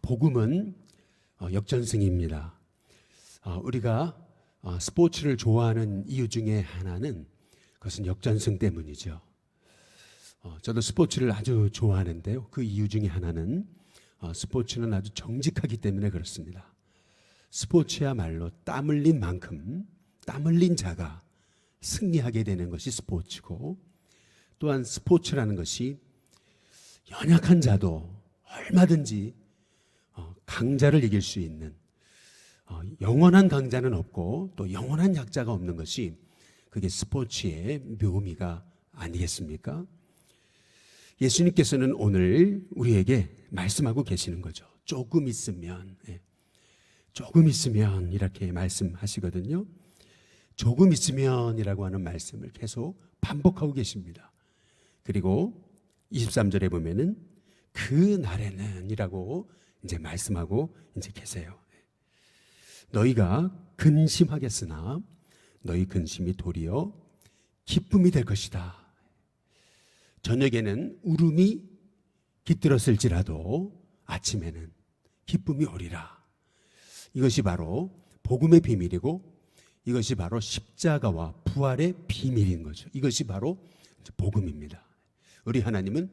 복음은 역전승입니다. 우리가 스포츠를 좋아하는 이유 중에 하나는 그것은 역전승 때문이죠. 저도 스포츠를 아주 좋아하는데요. 그 이유 중에 하나는 스포츠는 아주 정직하기 때문에 그렇습니다. 스포츠야말로 땀 흘린 만큼 땀 흘린 자가 승리하게 되는 것이 스포츠고, 또한 스포츠라는 것이 연약한 자도 얼마든지 강자를 이길 수 있는, 영원한 강자는 없고 또 영원한 약자가 없는 것이 그게 스포츠의 묘미가 아니겠습니까? 예수님께서는 오늘 우리에게 말씀하고 계시는 거죠. 조금 있으면 이렇게 말씀하시거든요. 조금 있으면이라고 하는 말씀을 계속 반복하고 계십니다. 그리고 23절에 보면은 그 날에는 이라고 이제 말씀하고 이제 계세요. 너희가 근심하겠으나 너희 근심이 도리어 기쁨이 될 것이다. 저녁에는 울음이 깃들었을지라도 아침에는 기쁨이 오리라. 이것이 바로 복음의 비밀이고, 이것이 바로 십자가와 부활의 비밀인 거죠. 이것이 바로 복음입니다. 우리 하나님은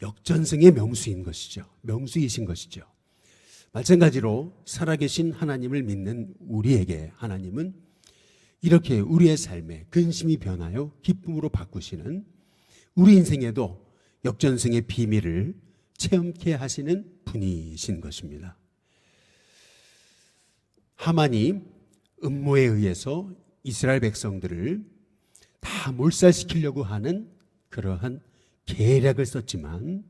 역전승의 명수인 것이죠. 명수이신 것이죠. 마찬가지로 살아계신 하나님을 믿는 우리에게 하나님은 이렇게 우리의 삶에 근심이 변하여 기쁨으로 바꾸시는, 우리 인생에도 역전승의 비밀을 체험케 하시는 분이신 것입니다. 하만이 음모에 의해서 이스라엘 백성들을 다 몰살시키려고 하는 그러한 계략을 썼지만,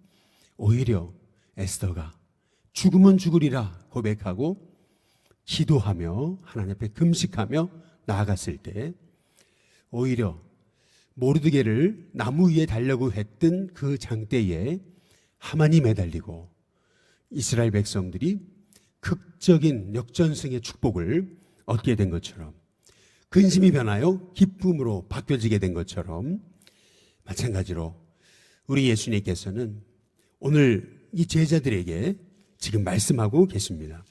오히려 에스더가 죽으면 죽으리라 고백하고 기도하며 하나님 앞에 금식하며 나아갔을 때, 오히려 모르드게를 나무 위에 달려고 했던 그 장대에 하만이 매달리고 이스라엘 백성들이 극적인 역전승의 축복을 얻게 된 것처럼, 근심이 변하여 기쁨으로 바뀌어지게 된 것처럼, 마찬가지로 우리 예수님께서는 오늘 이 제자들에게 지금 말씀하고 계십니다.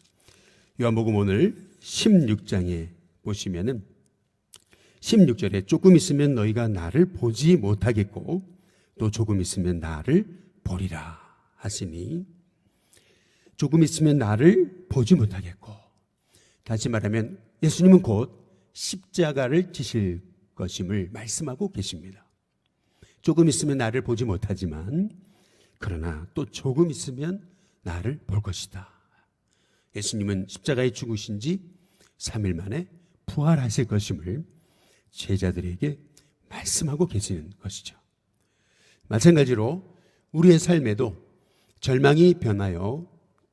요한복음 오늘 16장에 보시면은 16절에 조금 있으면 너희가 나를 보지 못하겠고 또 조금 있으면 나를 보리라 하시니, 조금 있으면 나를 보지 못하겠고, 다시 말하면 예수님은 곧 십자가를 지실 것임을 말씀하고 계십니다. 조금 있으면 나를 보지 못하지만 그러나 또 조금 있으면 나를 볼 것이다. 예수님은 십자가에 죽으신 지 3일 만에 부활하실 것임을 제자들에게 말씀하고 계시는 것이죠. 마찬가지로 우리의 삶에도 절망이 변하여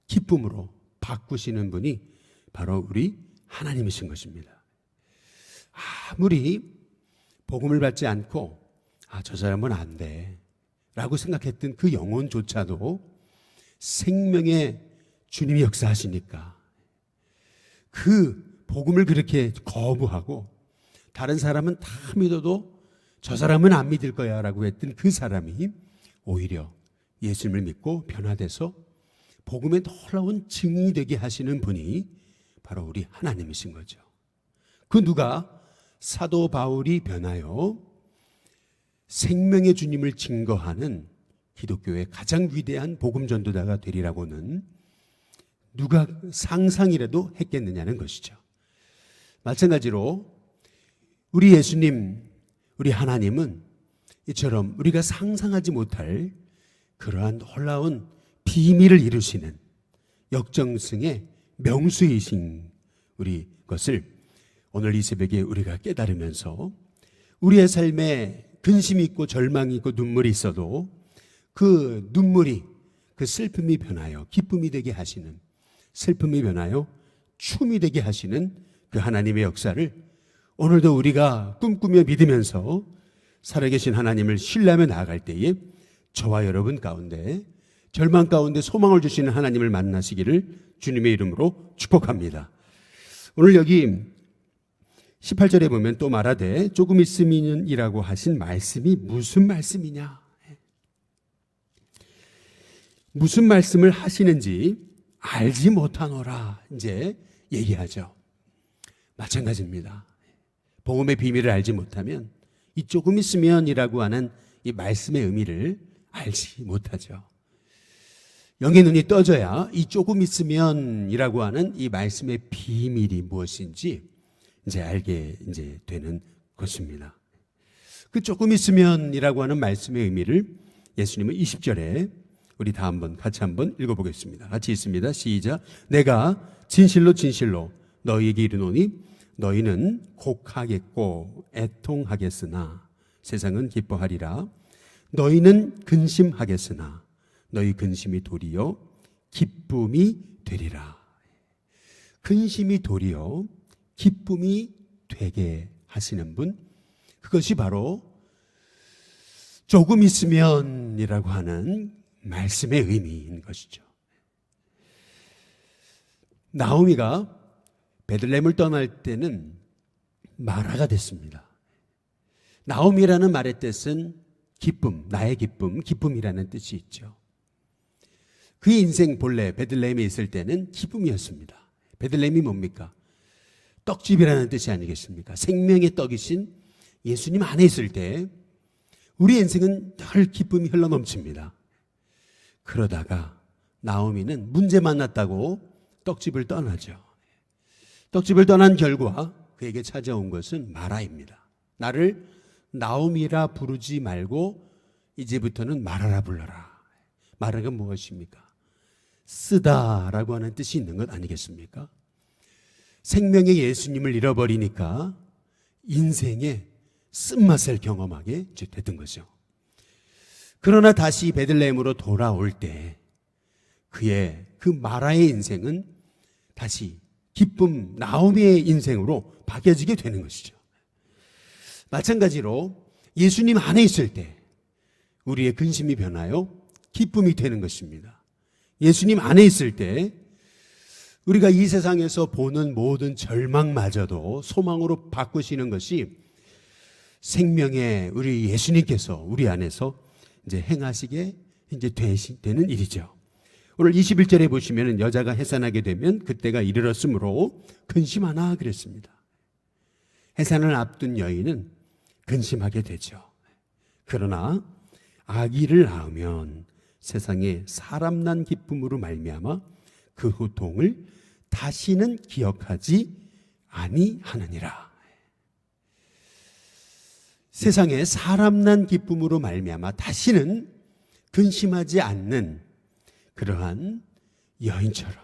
기쁨으로 바꾸시는 분이 바로 우리 하나님이신 것입니다. 아무리 복음을 받지 않고 저 사람은 안 돼 라고 생각했던 그 영혼조차도 생명의 주님이 역사하시니까 그 복음을 그렇게 거부하고 다른 사람은 다 믿어도 저 사람은 안 믿을 거야 라고 했던 그 사람이 오히려 예수님을 믿고 변화돼서 복음의 놀라운 증인이 되게 하시는 분이 바로 우리 하나님이신 거죠. 그 누가 사도 바울이 변하여 생명의 주님을 증거하는 기독교의 가장 위대한 복음 전도자가 되리라고는 누가 상상이라도 했겠느냐는 것이죠. 마찬가지로 우리 예수님, 우리 하나님은 이처럼 우리가 상상하지 못할 그러한 놀라운 비밀을 이루시는 역전승의 명수이신 우리 것을 오늘 이 새벽에 우리가 깨달으면서 우리의 삶에 근심이 있고 절망이 있고 눈물이 있어도 그 눈물이, 그 슬픔이 변하여 기쁨이 되게 하시는, 슬픔이 변하여 춤이 되게 하시는 그 하나님의 역사를 오늘도 우리가 꿈꾸며 믿으면서 살아계신 하나님을 신뢰하며 나아갈 때에 저와 여러분 가운데 절망 가운데 소망을 주시는 하나님을 만나시기를 주님의 이름으로 축복합니다. 오늘 여기 18절에 보면 또 말하되 조금 있으면이라고 하신 말씀이 무슨 말씀이냐, 무슨 말씀을 하시는지 알지 못하노라 이제 얘기하죠. 마찬가지입니다. 복음의 비밀을 알지 못하면 이 조금 있으면이라고 하는 이 말씀의 의미를 알지 못하죠. 영의 눈이 떠져야 이 조금 있으면이라고 하는 이 말씀의 비밀이 무엇인지 이제 알게 이제 되는 것입니다. 그 조금 있으면이라고 하는 말씀의 의미를 예수님은 20절에 우리 다 같이 한번 읽어보겠습니다. 같이 있습니다. 시작. 내가 진실로 진실로 너희에게 이르노니 너희는 곡하겠고 애통하겠으나 세상은 기뻐하리라. 너희는 근심하겠으나 너희 근심이 도리어 기쁨이 되리라. 근심이 도리어 기쁨이 되게 하시는 분, 그것이 바로 조금 있으면이라고 하는 말씀의 의미인 것이죠. 나오미가 베들레헴을 떠날 때는 마라가 됐습니다. 나오미라는 말의 뜻은 기쁨, 나의 기쁨, 기쁨이라는 뜻이 있죠. 그 인생 본래 베들레헴에 있을 때는 기쁨이었습니다. 베들레헴이 뭡니까? 떡집이라는 뜻이 아니겠습니까? 생명의 떡이신 예수님 안에 있을 때 우리 인생은 늘 기쁨이 흘러넘칩니다. 그러다가 나오미는 문제 만났다고 떡집을 떠나죠. 떡집을 떠난 결과 그에게 찾아온 것은 마라입니다. 나를 나오미라 부르지 말고 이제부터는 마라라 불러라. 마라가 무엇입니까? 쓰다라고 하는 뜻이 있는 것 아니겠습니까? 생명의 예수님을 잃어버리니까 인생의 쓴맛을 경험하게 됐던 거죠. 그러나 다시 베들레헴으로 돌아올 때 그의 그 마라의 인생은 다시 기쁨 나오미의 인생으로 바뀌어지게 되는 것이죠. 마찬가지로 예수님 안에 있을 때 우리의 근심이 변하여 기쁨이 되는 것입니다. 예수님 안에 있을 때 우리가 이 세상에서 보는 모든 절망마저도 소망으로 바꾸시는 것이 생명의 우리 예수님께서 우리 안에서 이제 행하시게 이제 되는 일이죠. 오늘 21절에 보시면 여자가 해산하게 되면 그때가 이르렀으므로 근심하나 그랬습니다. 해산을 앞둔 여인은 근심하게 되죠. 그러나 아기를 낳으면 세상에 사람 난 기쁨으로 말미암아 그 고통을 다시는 기억하지 아니하느니라. 세상에 사람 난 기쁨으로 말미암아 다시는 근심하지 않는 그러한 여인처럼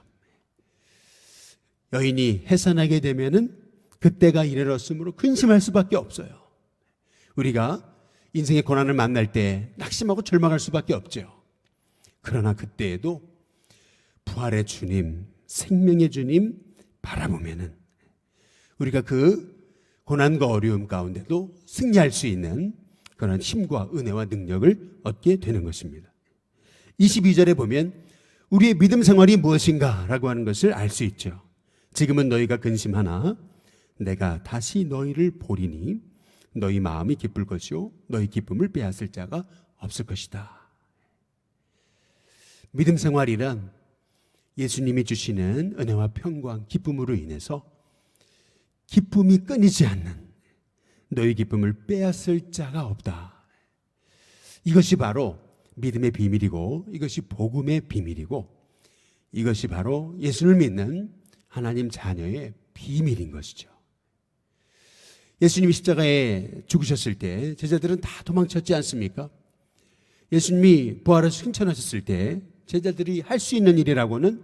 여인이 해산하게 되면은 그때가 이르렀으므로 근심할 수밖에 없어요. 우리가 인생의 고난을 만날 때 낙심하고 절망할 수밖에 없죠. 그러나 그때에도 부활의 주님, 생명의 주님 바라보면은 우리가 그 고난과 어려움 가운데도 승리할 수 있는 그런 힘과 은혜와 능력을 얻게 되는 것입니다. 22절에 보면 우리의 믿음 생활이 무엇인가라고 하는 것을 알 수 있죠. 지금은 너희가 근심하나 내가 다시 너희를 보리니 너희 마음이 기쁠 것이요 너희 기쁨을 빼앗을 자가 없을 것이다. 믿음 생활이란 예수님이 주시는 은혜와 평강, 기쁨으로 인해서 기쁨이 끊이지 않는 너희 기쁨을 빼앗을 자가 없다. 이것이 바로 믿음의 비밀이고 이것이 복음의 비밀이고 이것이 바로 예수를 믿는 하나님 자녀의 비밀인 것이죠. 예수님이 십자가에 죽으셨을 때 제자들은 다 도망쳤지 않습니까? 예수님이 부활해서 승천하셨을 때 제자들이 할 수 있는 일이라고는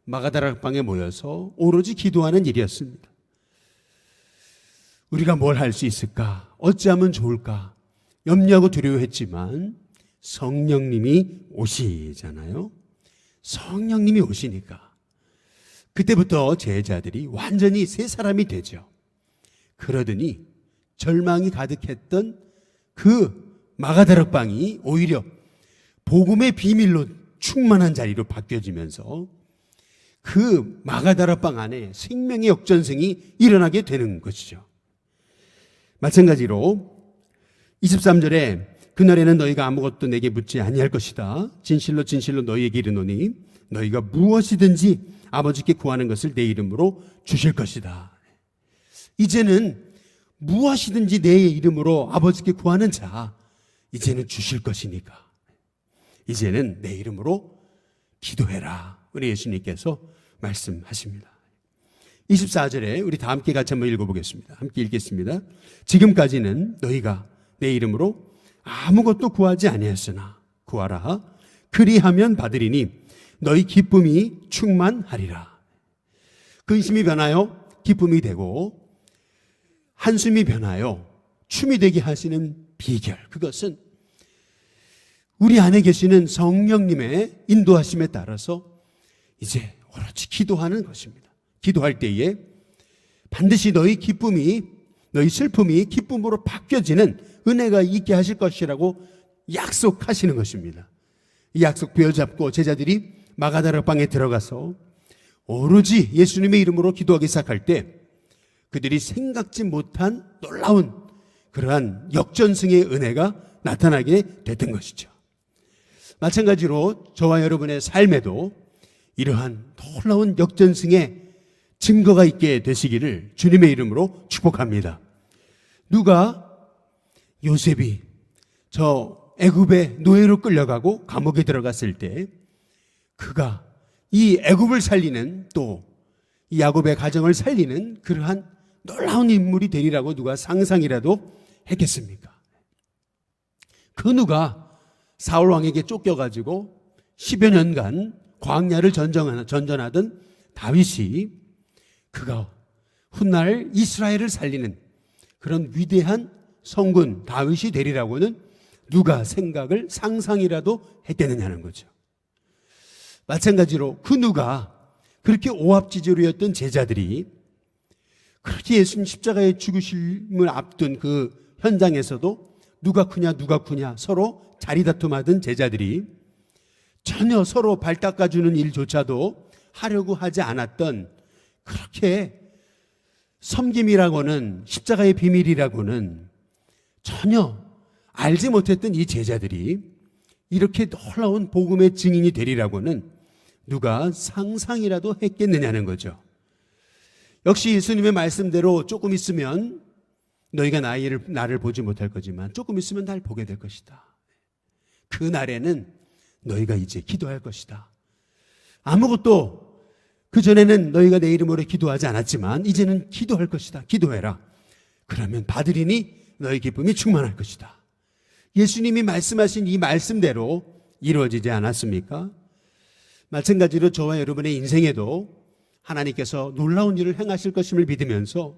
마가다락방에 모여서 오로지 기도하는 일이었습니다. 우리가 뭘 할 수 있을까? 어찌하면 좋을까? 염려하고 두려워했지만 성령님이 오시잖아요. 성령님이 오시니까 그때부터 제자들이 완전히 새 사람이 되죠. 그러더니 절망이 가득했던 그 마가다락방이 오히려 복음의 비밀로 충만한 자리로 바뀌어지면서 그 마가다락방 안에 생명의 역전승이 일어나게 되는 것이죠. 마찬가지로 23절에 그날에는 너희가 아무것도 내게 묻지 아니할 것이다. 진실로 진실로 너희에게 이르노니 너희가 무엇이든지 아버지께 구하는 것을 내 이름으로 주실 것이다. 이제는 무엇이든지 내 이름으로 아버지께 구하는 자, 이제는 주실 것이니까 이제는 내 이름으로 기도해라. 우리 예수님께서 말씀하십니다. 24절에 우리 다 함께 같이 한번 읽어보겠습니다. 함께 읽겠습니다. 지금까지는 너희가 내 이름으로 아무것도 구하지 아니하였으나 구하라. 그리하면 받으리니 너희 기쁨이 충만하리라. 근심이 변하여 기쁨이 되고 한숨이 변하여 춤이 되게 하시는 비결, 그것은 우리 안에 계시는 성령님의 인도하심에 따라서 이제 오로지 기도하는 것입니다. 기도할 때에 반드시 너희 기쁨이, 너희 슬픔이 기쁨으로 바뀌어지는 은혜가 있게 하실 것이라고 약속하시는 것입니다. 이 약속 부여잡고 제자들이 마가다라 방에 들어가서 오로지 예수님의 이름으로 기도하기 시작할 때 그들이 생각지 못한 놀라운 그러한 역전승의 은혜가 나타나게 됐던 것이죠. 마찬가지로 저와 여러분의 삶에도 이러한 놀라운 역전승의 증거가 있게 되시기를 주님의 이름으로 축복합니다. 누가 요셉이 저 애굽의 노예로 끌려가고 감옥에 들어갔을 때 그가 이 애굽을 살리는 또 이 야곱의 가정을 살리는 그러한 놀라운 인물이 되리라고 누가 상상이라도 했겠습니까? 그 누가 사울 왕에게 쫓겨가지고 10여 년간 광야를 전전하던 다윗이 그가 훗날 이스라엘을 살리는 그런 위대한 성군 다윗이 되리라고는 누가 생각을 상상이라도 했겠느냐는 거죠. 마찬가지로 그 누가 그렇게 오합지졸이었던 제자들이 그렇게 예수님 십자가의 죽으심을 앞둔 그 현장에서도 누가 크냐 서로 자리다툼하던 제자들이 전혀 서로 발 닦아주는 일조차도 하려고 하지 않았던 그렇게 섬김이라고는 십자가의 비밀이라고는 전혀 알지 못했던 이 제자들이 이렇게 놀라운 복음의 증인이 되리라고는 누가 상상이라도 했겠느냐는 거죠. 역시 예수님의 말씀대로 조금 있으면 너희가 나를 보지 못할 거지만 조금 있으면 날 보게 될 것이다. 그 날에는 너희가 이제 기도할 것이다. 아무것도 그전에는 너희가 내 이름으로 기도하지 않았지만 이제는 기도할 것이다. 기도해라. 그러면 받으리니 너희 기쁨이 충만할 것이다. 예수님이 말씀하신 이 말씀대로 이루어지지 않았습니까? 마찬가지로 저와 여러분의 인생에도 하나님께서 놀라운 일을 행하실 것임을 믿으면서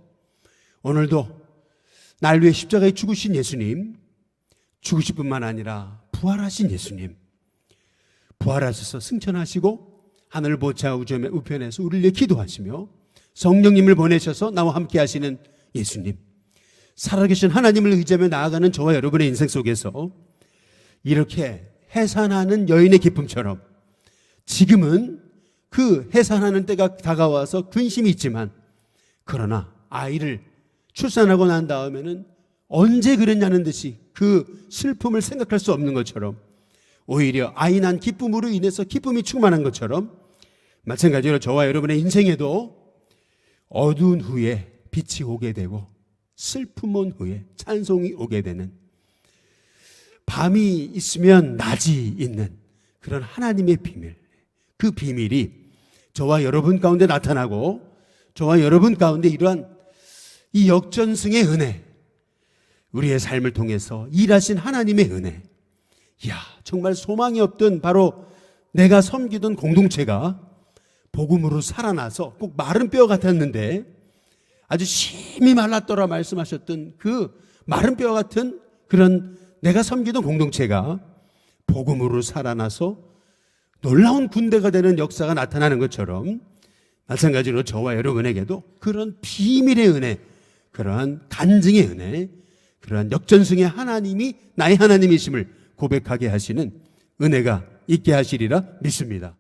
오늘도 날 위해 십자가에 죽으신 예수님, 죽으실 뿐만 아니라 부활하신 예수님, 부활하셔서 승천하시고 하늘 보좌 우편에서 우리를 위해 기도하시며 성령님을 보내셔서 나와 함께 하시는 예수님, 살아계신 하나님을 의지하며 나아가는 저와 여러분의 인생 속에서 이렇게 해산하는 여인의 기쁨처럼 지금은 그 해산하는 때가 다가와서 근심이 있지만 그러나 아이를 출산하고 난 다음에는 언제 그랬냐는 듯이 그 슬픔을 생각할 수 없는 것처럼 오히려 아이 난 기쁨으로 인해서 기쁨이 충만한 것처럼 마찬가지로 저와 여러분의 인생에도 어두운 후에 빛이 오게 되고 슬픔 온 후에 찬송이 오게 되는 밤이 있으면 낮이 있는 그런 하나님의 비밀, 그 비밀이 저와 여러분 가운데 나타나고 저와 여러분 가운데 이러한 이 역전승의 은혜, 우리의 삶을 통해서 일하신 하나님의 은혜, 이야 정말 소망이 없던 바로 내가 섬기던 공동체가 복음으로 살아나서 꼭 마른 뼈 같았는데 아주 심히 말랐더라 말씀하셨던 그 마른 뼈 같은 그런 내가 섬기던 공동체가 복음으로 살아나서 놀라운 군대가 되는 역사가 나타나는 것처럼 마찬가지로 저와 여러분에게도 그런 비밀의 은혜, 그러한 간증의 은혜, 그러한 역전승의 하나님이 나의 하나님이심을 고백하게 하시는 은혜가 있게 하시리라 믿습니다.